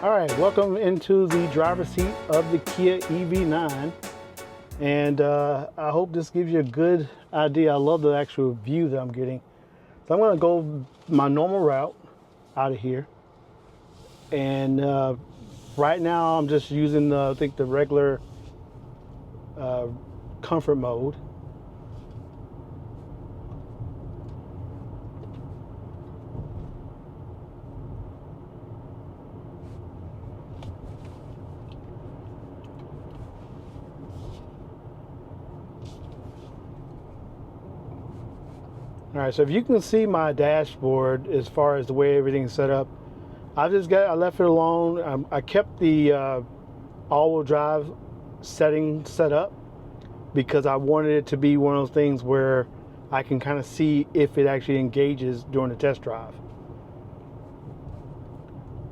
All right, welcome into the driver's seat of the Kia EV9. And I hope this gives you a good idea. I love the actual view that I'm getting. So I'm gonna go my normal route out of here. And right now I'm just using, I think, the regular comfort mode. All right, so if you can see my dashboard as far as the way everything's set up, I left it alone. I kept the all-wheel drive setting set up because I wanted it to be one of those things where I can kind of see if it actually engages during the test drive.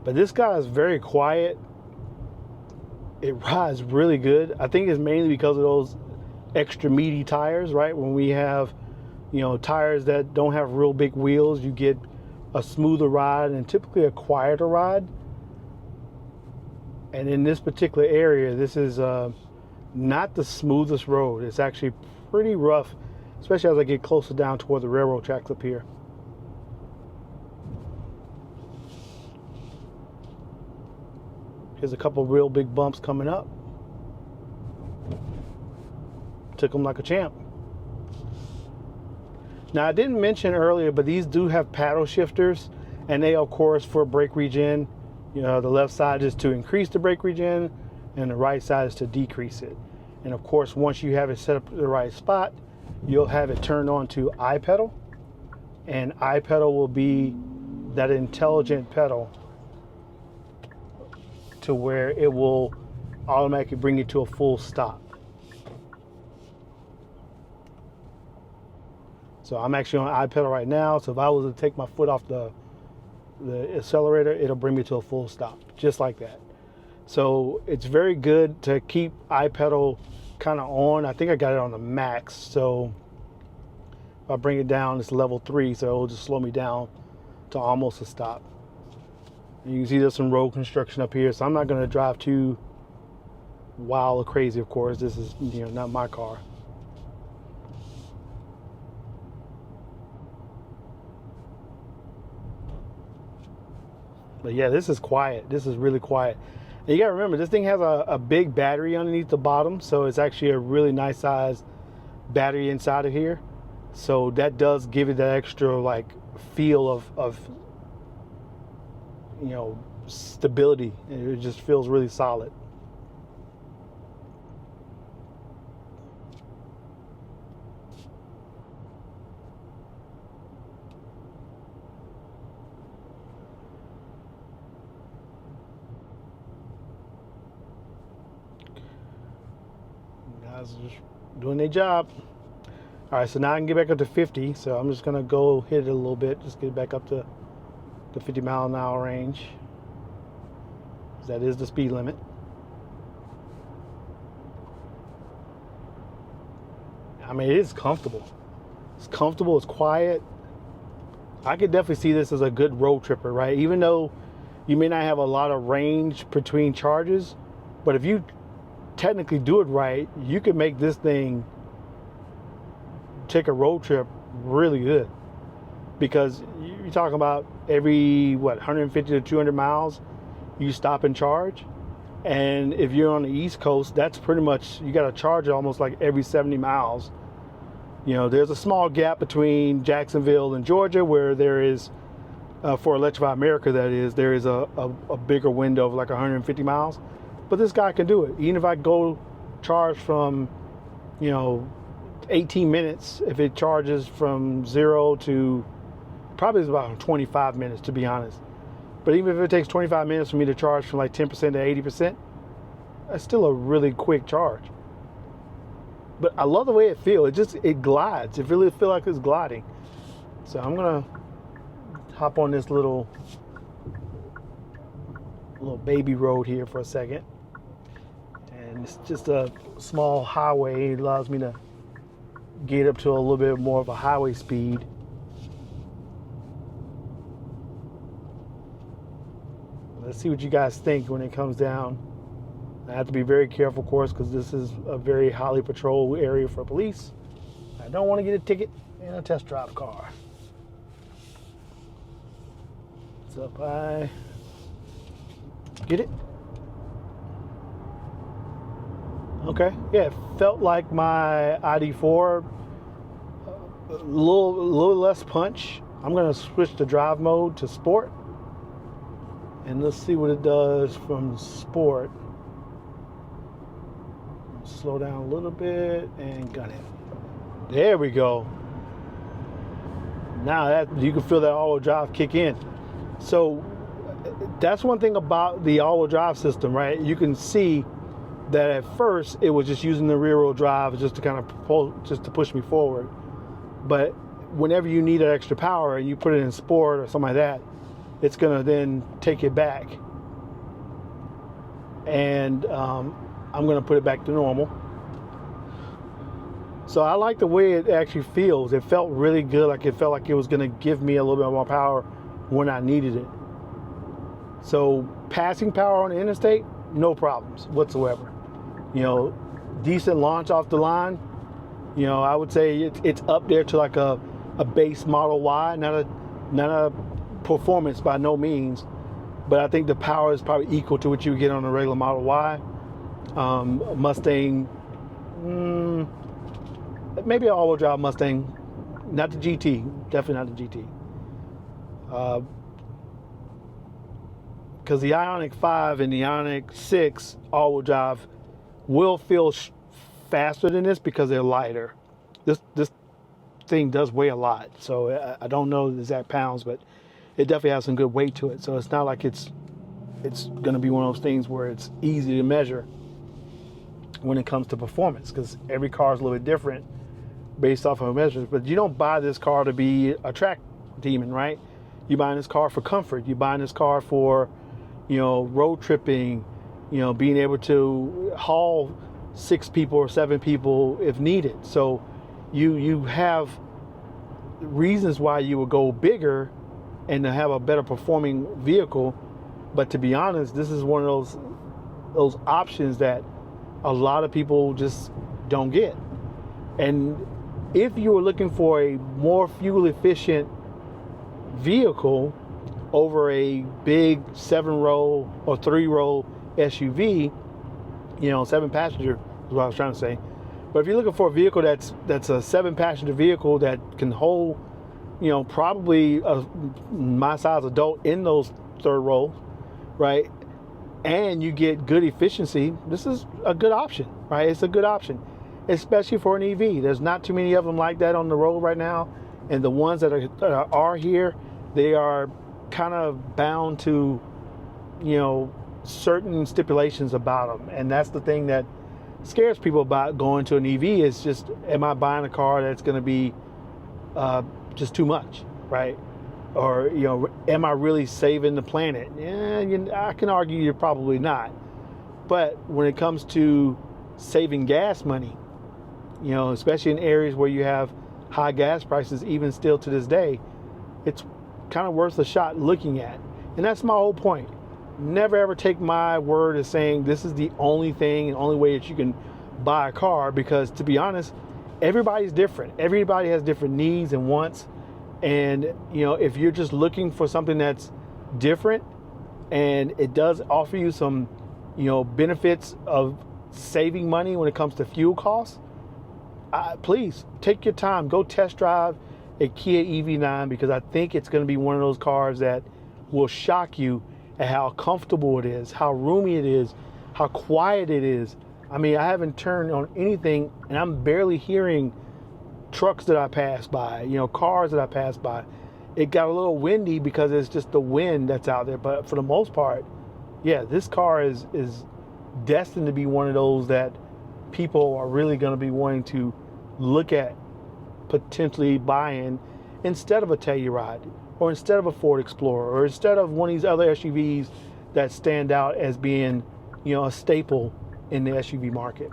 But this guy is very quiet. It rides really good. I think it's mainly because of those extra meaty tires, right? When we have, you know, tires that don't have real big wheels, you get a smoother ride and typically a quieter ride. And in this particular area, this is not the smoothest road. It's actually pretty rough, especially as I get closer down toward the railroad tracks up here. Here's a couple real big bumps coming up. Took them like a champ. Now, I didn't mention earlier, but these do have paddle shifters, and they, of course, for brake regen. You know, the left side is to increase the brake regen, and the right side is to decrease it. And of course, once you have it set up in the right spot, you'll have it turned on to iPedal, and iPedal will be that intelligent pedal to where it will automatically bring you to a full stop. So I'm actually on iPedal right now. So if I was to take my foot off the accelerator, it'll bring me to a full stop, just like that. So it's very good to keep iPedal kind of on. I think I got it on the max. So if I bring it down, it's level 3. So it'll just slow me down to almost a stop. And you can see there's some road construction up here. So I'm not going to drive too wild or crazy, of course. This is, you know, not my car. But yeah, this is quiet. This is really quiet. And you gotta remember, this thing has a big battery underneath the bottom, so it's actually a really nice size battery inside of here. So that does give it that extra like feel of you know, stability. It just feels really solid. Guys are just doing their job. All right, so now I can get back up to 50. So I'm just gonna go hit it a little bit, just get back up to the 50-mile-an-hour range. That is the speed limit. I mean, it is comfortable. It's comfortable, it's quiet. I could definitely see this as a good road tripper, right? Even though you may not have a lot of range between charges, but if you technically do it right, you can make this thing take a road trip really good, because you're talking about every 150 to 200 miles you stop and charge. And if you're on the East Coast, that's pretty much, you got to charge it almost like every 70 miles. You know, there's a small gap between Jacksonville and Georgia where there is, for Electrify America, that is, there is a bigger window of like 150 miles. But this guy can do it. Even if I go charge from, you know, 18 minutes, if it charges from 0 to, probably it's about 25 minutes, to be honest. But even if it takes 25 minutes for me to charge from like 10% to 80%, that's still a really quick charge. But I love the way it feels. It glides. It really feels like it's gliding. So I'm gonna hop on this little baby road here for a second. And it's just a small highway. It allows me to get up to a little bit more of a highway speed. Let's see what you guys think when it comes down. I have to be very careful, of course, because this is a very highly patrolled area for police. I don't want to get a ticket in a test drive car. So if I get it. Okay, yeah, it felt like my ID4, a little less punch. I'm gonna switch to drive mode to sport, and let's see what it does from sport. Slow down a little bit and gun it. There we go. Now that you can feel that all-wheel drive kick in. So that's one thing about the all-wheel drive system, right? You can see that at first it was just using the rear-wheel drive just to kind of just to push me forward. But whenever you need that extra power and you put it in sport or something like that, it's gonna then take it back. And I'm gonna put it back to normal. So I like the way it actually feels. It felt really good. Like it felt like it was gonna give me a little bit more power when I needed it. So passing power on the interstate, no problems whatsoever. You know, decent launch off the line. You know, I would say it's up there to like a base Model Y, not a performance by no means, but I think the power is probably equal to what you would get on a regular Model Y. Mustang, maybe an all-wheel drive Mustang, not the GT, definitely not the GT. Because the Ioniq 5 and the Ioniq 6 all-wheel drive will feel faster than this because they're lighter. This thing does weigh a lot, so I don't know the exact pounds, but it definitely has some good weight to it. So it's not like it's going to be one of those things where it's easy to measure when it comes to performance, because every car is a little bit different based off of measures. But you don't buy this car to be a track demon, right? You're buying this car for comfort. You're buying this car for, you know, road tripping, you know, being able to haul 6 people or 7 people if needed. So you have reasons why you would go bigger and to have a better performing vehicle. But to be honest, this is one of those options that a lot of people just don't get. And if you were looking for a more fuel efficient vehicle over a big 7-row or 3-row SUV, you know, 7-passenger is what I was trying to say. But if you're looking for a vehicle that's a 7-passenger vehicle that can hold, you know, probably my size adult in those 3rd rows, right? And you get good efficiency, this is a good option, right? It's a good option, especially for an EV. There's not too many of them like that on the road right now. And the ones that are here, they are kind of bound to, you know, certain stipulations about them. And that's the thing that scares people about going to an EV, is just, am I buying a car that's going to be just too much, right? Or, you know, am I really saving the planet? Yeah, I can argue you're probably not. But when it comes to saving gas money, you know, especially in areas where you have high gas prices, even still to this day, it's kind of worth a shot looking at. And that's my whole point. Never ever take my word as saying this is the only thing and only way that you can buy a car, because to be honest, everybody's different. Everybody has different needs and wants. And, you know, if you're just looking for something that's different and it does offer you some, you know, benefits of saving money when it comes to fuel costs, please take your time, go test drive a Kia EV9, because I think it's going to be one of those cars that will shock you at how comfortable it is, how roomy it is, how quiet it is. I mean, I haven't turned on anything and I'm barely hearing trucks that I pass by, you know, cars that I pass by. It got a little windy because it's just the wind that's out there, but for the most part, yeah, this car is destined to be one of those that people are really going to be wanting to look at potentially buying instead of a Telluride, or instead of a Ford Explorer, or instead of one of these other SUVs that stand out as being, you know, a staple in the SUV market.